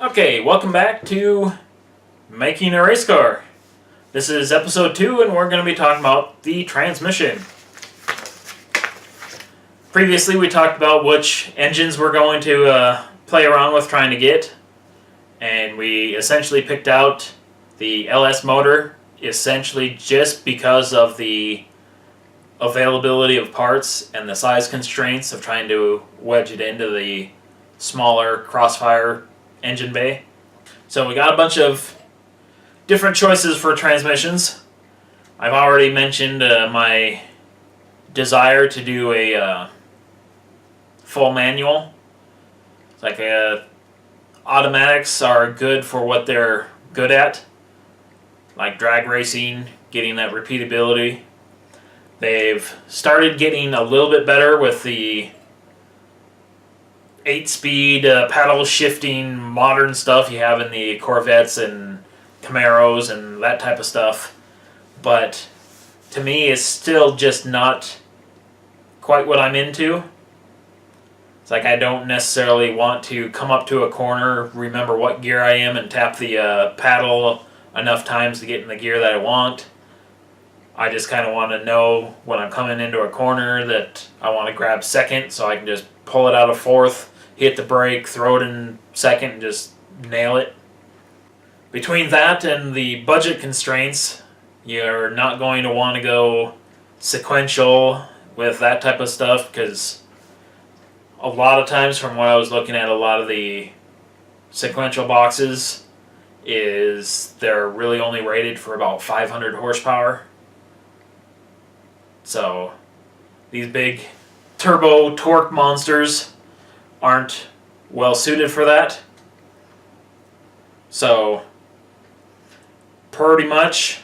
Okay, welcome back to Making a Race Car. This is episode 2 and we're going to be talking about the transmission. Previously we talked about which engines we're going to play around with trying to get, and we essentially picked out the LS motor essentially just because of the availability of parts and the size constraints of trying to wedge it into the smaller crossfire engine bay. So we got a bunch of different choices for transmissions. I've already mentioned my desire to do a full manual. It's like automatics are good for what they're good at, like drag racing, getting that repeatability. They've started getting a little bit better with the 8-speed paddle shifting modern stuff you have in the Corvettes and Camaros and that type of stuff. But to me, it's still just not quite what I'm into. It's like I don't necessarily want to come up to a corner, remember what gear I am, and tap the paddle enough times to get in the gear that I want. I just kind of want to know when I'm coming into a corner that I want to grab second, so I can just pull it out of fourth, hit the brake, throw it in second, and just nail it. Between that and the budget constraints, you're not going to want to go sequential with that type of stuff, because a lot of times from what I was looking at, a lot of the sequential boxes is they're really only rated for about 500 horsepower. So these big turbo torque monsters aren't well suited for that. So pretty much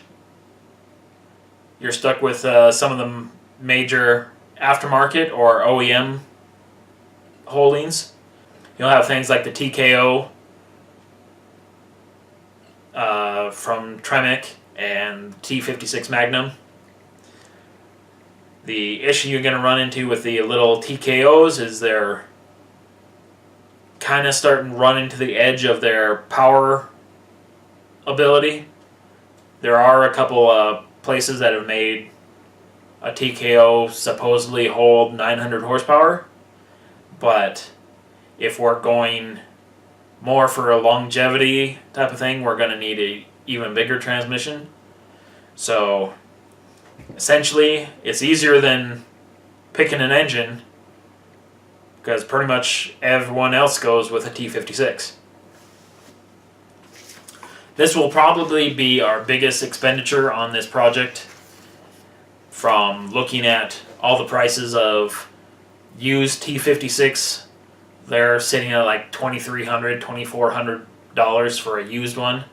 you're stuck with some of the major aftermarket or OEM holdings. You'll have things like the TKO from Tremec and T56 Magnum. The issue you're going to run into with the little TKOs is they're kind of starting to run into the edge of their power ability. There are a couple places that have made a TKO supposedly hold 900 horsepower, but if we're going more for a longevity type of thing, we're going to need an even bigger transmission. So essentially, it's easier than picking an engine, because pretty much everyone else goes with a T56. This will probably be our biggest expenditure on this project, from looking at all the prices of used T56. They're sitting at like $2,300, $2,400 for a used one.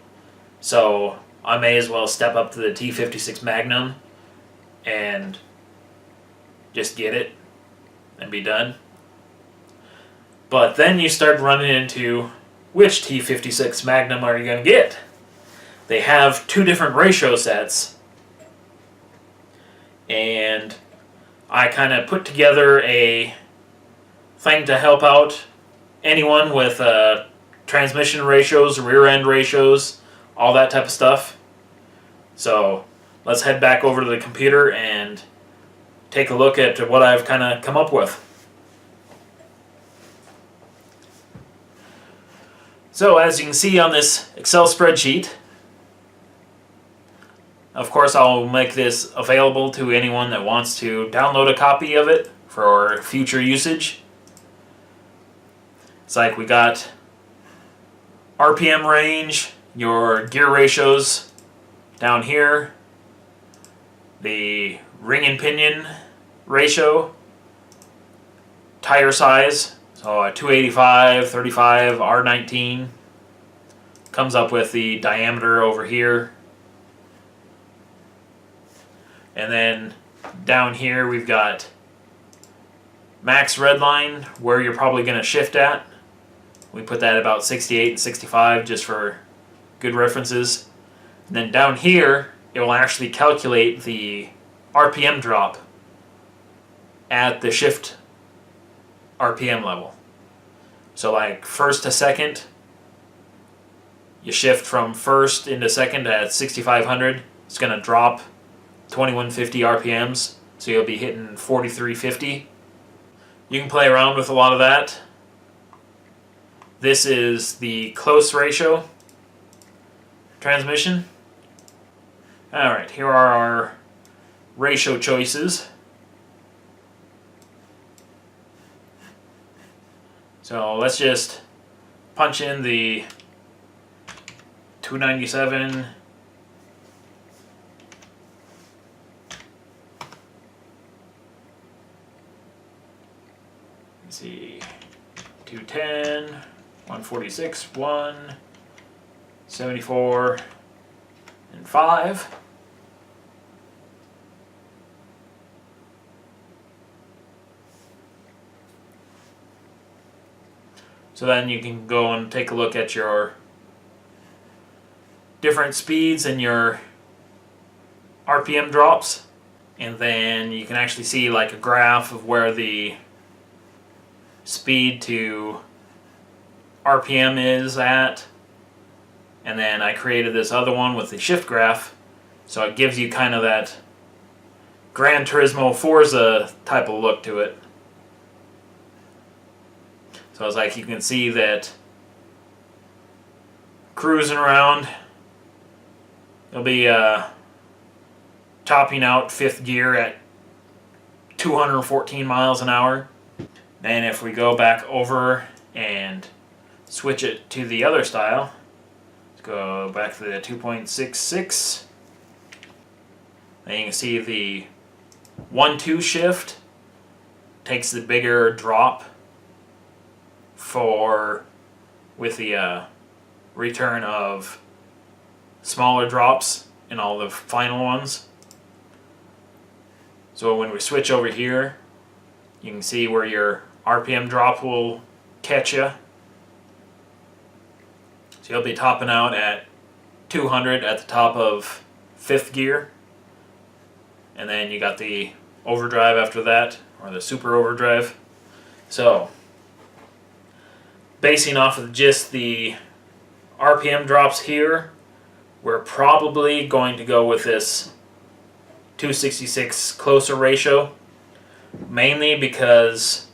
So I may as well step up to the T56 Magnum and just get it and be done. But then you start running into which T56 Magnum are you going to get? They have two different ratio sets, and I kind of put together a thing to help out anyone with transmission ratios, rear end ratios, all that type of stuff. So let's head back over to the computer and take a look at what I've kind of come up with. So as you can see on this Excel spreadsheet, of course I'll make this available to anyone that wants to download a copy of it for future usage. It's like we got RPM range, your gear ratios down here, the ring and pinion ratio, tire size, so a 285, 35, R19, comes up with the diameter over here. And then down here we've got max redline, where you're probably going to shift at. We put that at about 68 and 65 just for good references. And then down here it will actually calculate the RPM drop at the shift RPM level. So like first to second, you shift from first into second at 6,500, it's going to drop 2150 RPMs, so you'll be hitting 4350. You can play around with a lot of that. This is the close ratio transmission. Alright, here are our ratio choices. So let's just punch in the 297. Let's see, 210, 146, 1, 74, and 5. So then you can go and take a look at your different speeds and your RPM drops, and then you can actually see like a graph of where the speed to RPM is at. And then I created this other one with the shift graph, so it gives you kind of that Gran Turismo Forza type of look to it. So it's like you can see that cruising around, it'll be topping out 5th gear at 214 miles an hour. Then if we go back over and switch it to the other style, let's go back to the 2.66. Then you can see the 1-2 shift takes the bigger drop with the return of smaller drops in all the final ones. So when we switch over here, you can see where your RPM drop will catch you. So you'll be topping out at 200 at the top of 5th gear, and then you got the overdrive after that, or the super overdrive. So basing off of just the RPM drops here, we're probably going to go with this 266 closer ratio, mainly because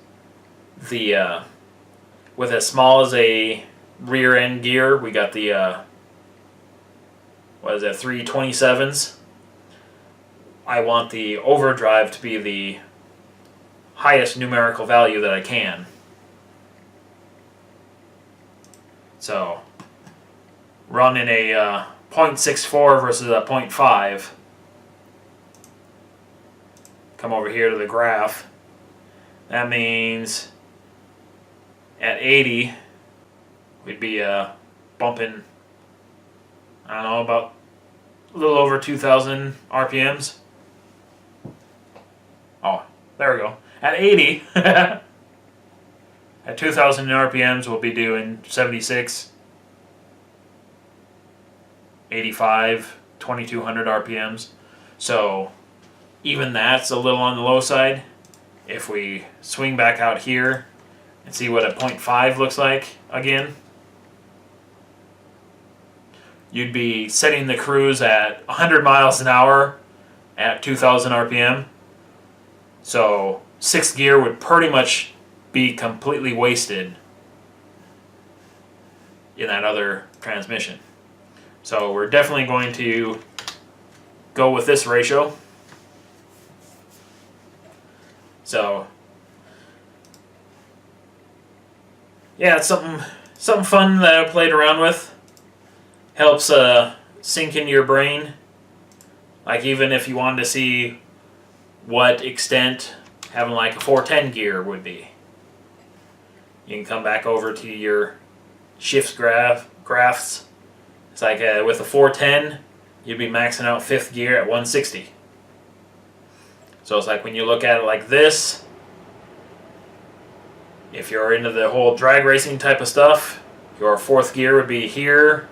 the with as small as a rear end gear, we got the 327s. I want the overdrive to be the highest numerical value that I can. So running a 0.64 versus a 0.5. Come over here to the graph. That means at 80 we'd be bumping, I don't know, about a little over 2,000 RPMs. Oh, there we go. At 80, at 2,000 RPMs, we'll be doing 76, 85, 2,200 RPMs. So even that's a little on the low side. If we swing back out here and see what a 0.5 looks like again, you'd be setting the cruise at 100 miles an hour at 2,000 RPM. So 6th gear would pretty much be completely wasted in that other transmission. So we're definitely going to go with this ratio. So yeah, it's something fun that I played around with. Helps sink into your brain. Like even if you wanted to see what extent having like a 410 gear would be, you can come back over to your shifts graphs. It's like with a 410, you'd be maxing out 5th gear at 160. So it's like when you look at it like this, if you're into the whole drag racing type of stuff, your 4th gear would be here.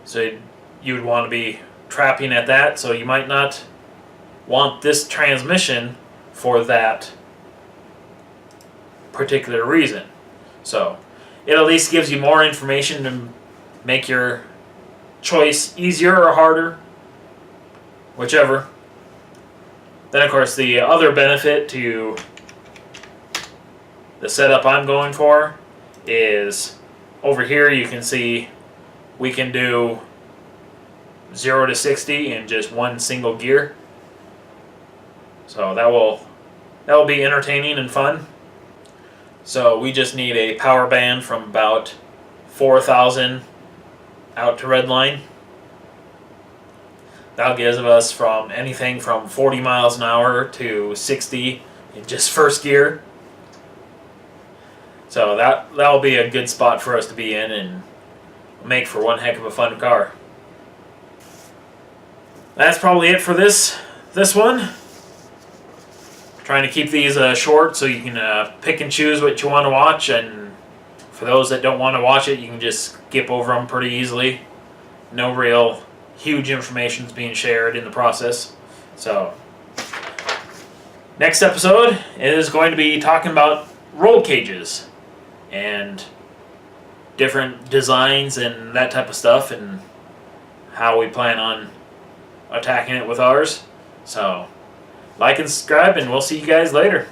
So you would want to be trapping at that, so you might not want this transmission for that particular reason. So it at least gives you more information make your choice easier or harder, whichever. Then of course the other benefit to the setup I'm going for is over here you can see we can do 0 to 60 in just one single gear. So that will be entertaining and fun. So we just need a power band from about 4,000 out to redline. That'll give us from anything from 40 miles an hour to 60 in just first gear. So that'll be a good spot for us to be in and make for one heck of a fun car. That's probably it for this one. Trying to keep these short so you can pick and choose what you want to watch, and for those that don't want to watch it, you can just skip over them pretty easily. No real huge information is being shared in the process. So, next episode is going to be talking about roll cages and different designs and that type of stuff, and how we plan on attacking it with ours. So, like and subscribe, and we'll see you guys later.